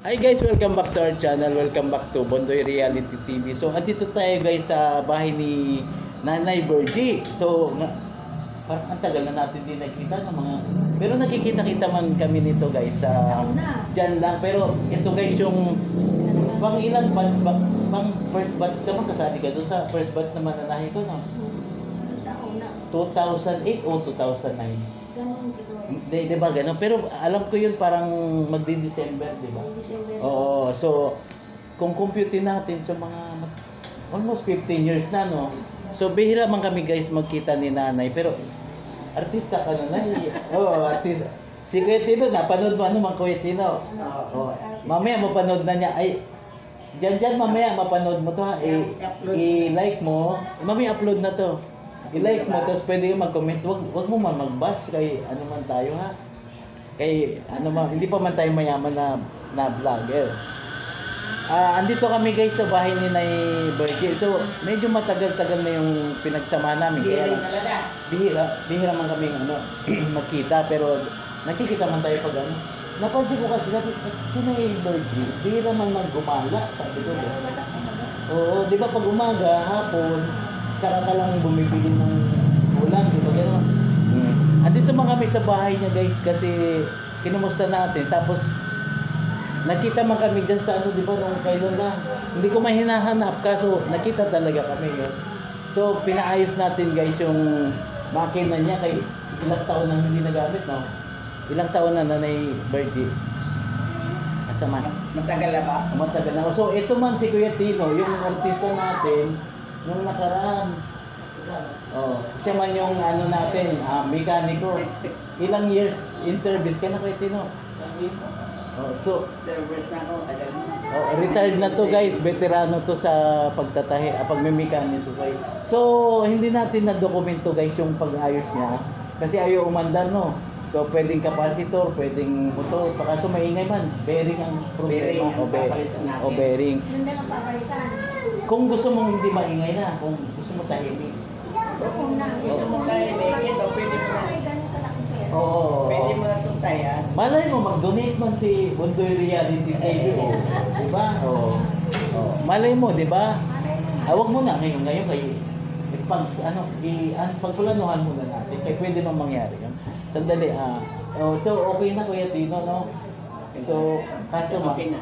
Hi guys, welcome back to our channel. Welcome back to Bondoy Reality TV. So, andito tayo guys sa bahay ni Nanay Virgie. So, parang ang tagal na natin din nakita ng mga... Pero nakikita-kita man kami nito guys sa... Diyan lang. Pero ito guys yung... Pang ilang batch ba? Pang first batch ka man kasali ka doon sa first batch na mananahin ko, no? Sa una. 2008 o 2009? Ganun siguro. Di ba ganun? Pero alam ko yun parang magdi-December, di ba? December. Oo, so kung compute natin sa mga almost 15 years na, no? So bihira man kami guys magkita ni Nanay, pero artista ka na, Nay. Oo, artista. Si Kuya Tino, napanood mo ano man Kuya Tino? Oo. Mamaya mapanood na niya. Ay, dyan mamaya mapanood mo to ha. I-like mo. Mamaya upload na to. I-like mo, tapos pwede ka mag-comment. Wag mo man mag-bash kay ano man tayo ha. Kay ano man, hindi pa man tayo mayaman na vlogger. Andito kami guys sa bahay ni Nay Virgie. So, medyo matagal-tagal na yung pinagsama namin. Kaya bihira man kami magkita, pero nakikita man tayo pag ano. Napansin ko kasi si Nay Virgie, bihira man maggumala, sabi ko. Oo, di ba pag umaga, hapon, saka ka lang bumibili ng ulam, di ba gano'n? Andito man kami sa bahay niya guys kasi kinumusta natin. Tapos nakita man kami dyan sa ano, di ba, nung kailan na. Hindi ko man hinahanap kaso nakita talaga kami yun. So pinaayos natin guys yung makina niya kay ilang taon na hindi nagamit, no? Ilang taon na Nanay Virgie? Asama. Matagal na ba? Matagal na. So ito man si Kuya Tino, yung artista natin, nung nakaraan. Oh, siya man yung ano natin, mekaniko. Ilang years in service ka na Kuya Tino? Oh, so Service na ako, tagal na. retired na to guys, veterano to sa pagtatahi, pagmemekaniko guys. So hindi natin na dokumento guys yung pag-ayos niya kasi ayaw umandar, no. So pwedeng capacitor, pwedeng motor, kaso maingay man, bearing ang problema. O bearing. Hindi na papalitan. Kung gusto mong hindi maingay na, kung gusto mo tahimik. Oo na. Gusto mo tayo ito, pwede mo na. Ay, ganun kalaking pera. Oo. Pwede mo na itong tayan. Malay mo, mag-donate man si Bondoy Reality TV. Di ba? Oo. Malay mo, di ba? Malay mo na. Huwag mo na ngayon kay pagplanuhan muna natin kaya pwede man mangyari yun. Sandali, so okay na Kuya Tino, no? So, kaso Okay na.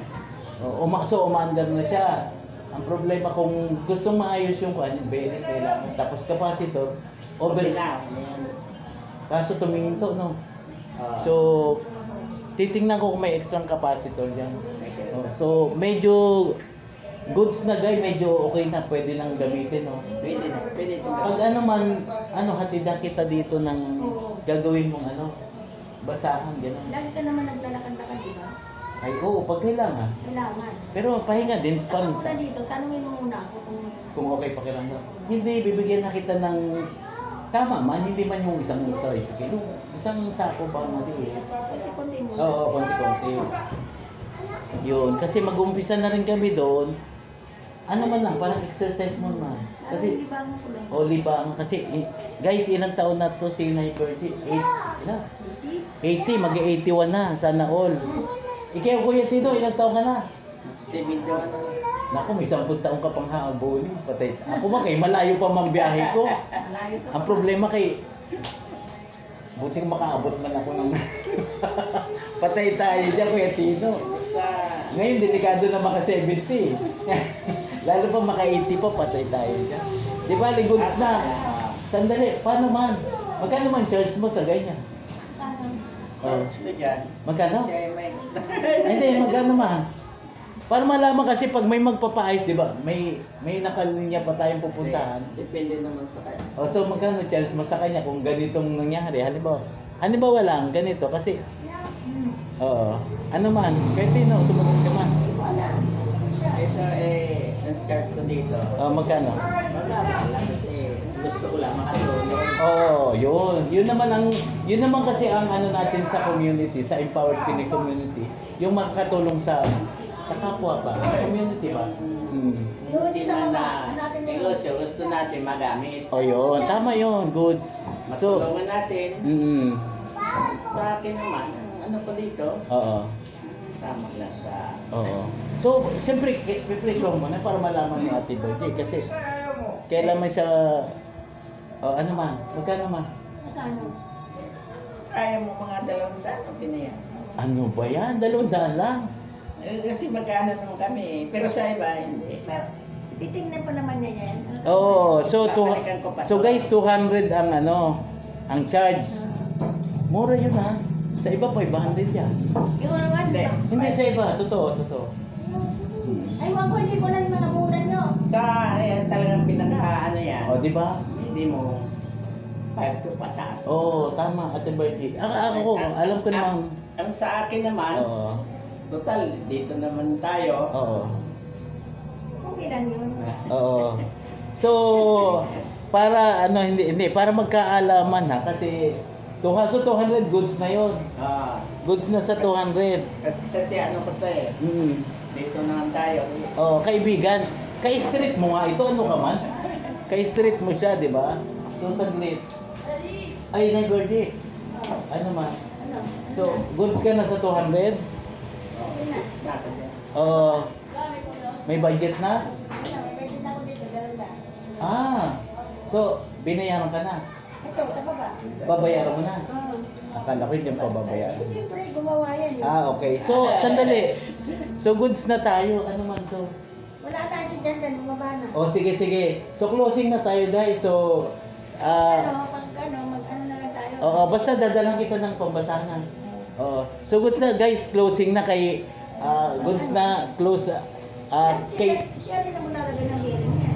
so umaandar na siya. Ang problema kung gustong maayos yung bearing kailangan. Tapos capacitor, over. Okay na. Kaso tuminto, no? So, titingnan ko kung may extra capacitor dyan. So, medyo goods na guy, medyo okay na, pwede nang gamitin, no? Pwede na. Pwede itong Pag ano man, hatid na kita dito ng gagawin mong basahan, gano'n. Lagi ka naman naglalakad-lakad, di ba? Ay, oo, pag kailangan. Kailangan. Pero pahinga din, Ako pan muna dito, tanungin mo muna ako kung okay pakiramdam. Hindi, bibigyan na kita ng tama man, hindi man yung isang tricycle. Isang sako ba maliit? konti-konti mo. Oo, konti-konti. Yun, kasi mag-umpisa na rin kami doon. Ano man lang, parang exercise mo man. Kasi, Libangan ko lang. libang. Kasi, guys, ilang taon na to si Nay Virgie? 80, mag-81 na, sana all. Ikaw, Kuya Tino, ilang taon ka na? 71 na. Naku, may 10 taon ka pang haabol. Patay. Ako ba kay malayo pa mang biyahe ko. Malayo ka. Ang problema kay buting makaabot man ako ng patay tayo dyan, Kuya Tino. Basta, Ngayon, delikado na maka 70. Lalo pa maka 80 pa, patay tayo dyan. Di ba, goods na. Sandali, paano man? Magkano man charge mo sa ganyan? charge ko dyan. Magkano? Siya ay may... Ay, hindi, magkano man? Para malaman kasi pag may magpapaayos, di ba? May nakalinya pa tayong pupuntahan. Depende naman sa kanya. O so magkano charge mo sa kanya kung ganitong nangyari? Halimbawa lang, ganito kasi oo. Ano man, kahit Tino, sumunod ka man. Ito nag-charge ko dito. Magkano? Wala kasi gusto ko lang makatulong. Oo, yun naman kasi ang natin sa community, sa Empowered Pinoy community, yung makakatulong sa kapwa ba? Sa community ba? Hindi man na negosyo, gusto natin magamit. Yun, tama yun, goods. So, Matulungan natin. mm, Sa akin naman, ano ko dito, oo. Tama lang sa... Oo. So, siyempre, pipresyo mo na para malaman ni Ate Virgie kasi kailan man siya, ano man, magkano man? Magkano? Kaya mo mga 200 pinayan. Ano ba yan? 200 lang. Kasi magkano naman kami. Pero sa iba, hindi. Pero, titignan pa naman niya yan. Oo, so, Babalikan ko pa so to. guys, 200 ang ang charge. Mura yun ha. Sa iba pa, 500 yan. Ikaw naman, Hindi. Hindi sa iba, totoo. ay, wag ko, hindi ko na mga mura nyo. Sa, ayan, talagang pinaka, ano yan. O, di ba? Hindi mo 5 to pataas. Oo, tama, Ate Virgie. Ako, alam ko naman. Ang sa akin naman, Oo. total, dito naman tayo. Oo. Okay lang yun. Oo. So, para hindi para magkaalaman ha kasi 200 goods na 'yon. Ah, Goods na sa 200. kasi ano ko to eh, Mm. dito naman tayo. Oh, kaibigan, ka-street mo nga ito ano ka man? Ka-street mo siya, 'di ba? So saglit. Ay, na Gordy. Ano man? Ano? So, goods ka na sa 200? It's not a bad. Oh, may budget na? Ano, may budget ako dito, meron na. So, binayaran ka na. Ito, sa baba. Babayaran mo na. Oo. Akala ko hindi pa babayaran. Eh, siyempre, gumawa yan yun. Okay. So, sandali. So, goods na tayo. Ano man to? Wala tayo si Jandan, bumaba na. O, sige. So, closing na tayo, guys. So, Mag-ano na lang tayo. oo, basta dadalang kita ng pambasahan. Oo. So, goods na, guys. Closing na kay, goods na, close, kay, Siya rin ang nalagay ng hearing niya.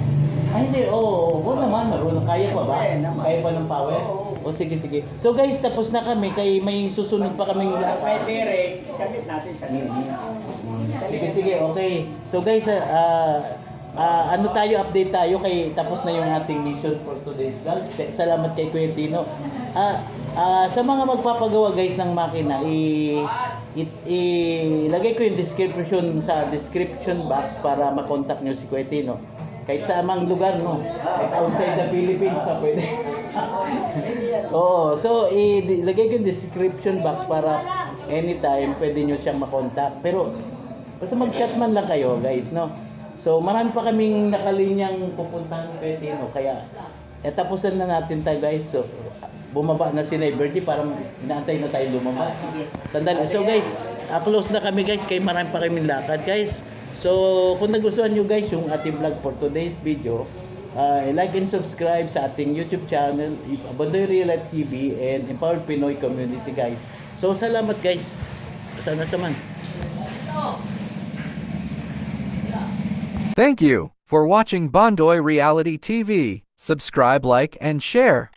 ay, hindi, oo, naman, marunong, kaya pa ba? Kaya naman. Kaya pa ng power? O, sige. So, guys, tapos na kami, kay may susunod pa kaming May direct, kabit natin sa Sige, okay. So guys, update tayo kay tapos na yung ating mission for today's vlog. Salamat kay Kuya Tino. Sa mga magpapagawa guys ng makina, ilagay ko yung description box para ma-contact nyo si Kuya Tino. Kahit sa amang lugar, no? Kahit outside the Philippines na pwede. Oo, so ilagay ko yung description box para anytime pwede nyo siyang makontak. Pero basta mag-chat man lang kayo guys, no? So marami pa kaming nakalinyang pupuntahan kay Tino. Kaya tapusan na natin tayo guys. So bumaba na si Liberty, parang inaantay na tayo lumabas. Sandali. So guys, close na kami guys. Kaya marami pa kaming lakad guys. So kung nagustuhan nyo guys yung ating vlog for today's video, like and subscribe sa ating YouTube channel, Abandoy Real Life TV and Empowered Pinoy Community guys. So salamat guys. Sana saman. Thank you for watching Bondoy Reality TV. Subscribe, like, and share.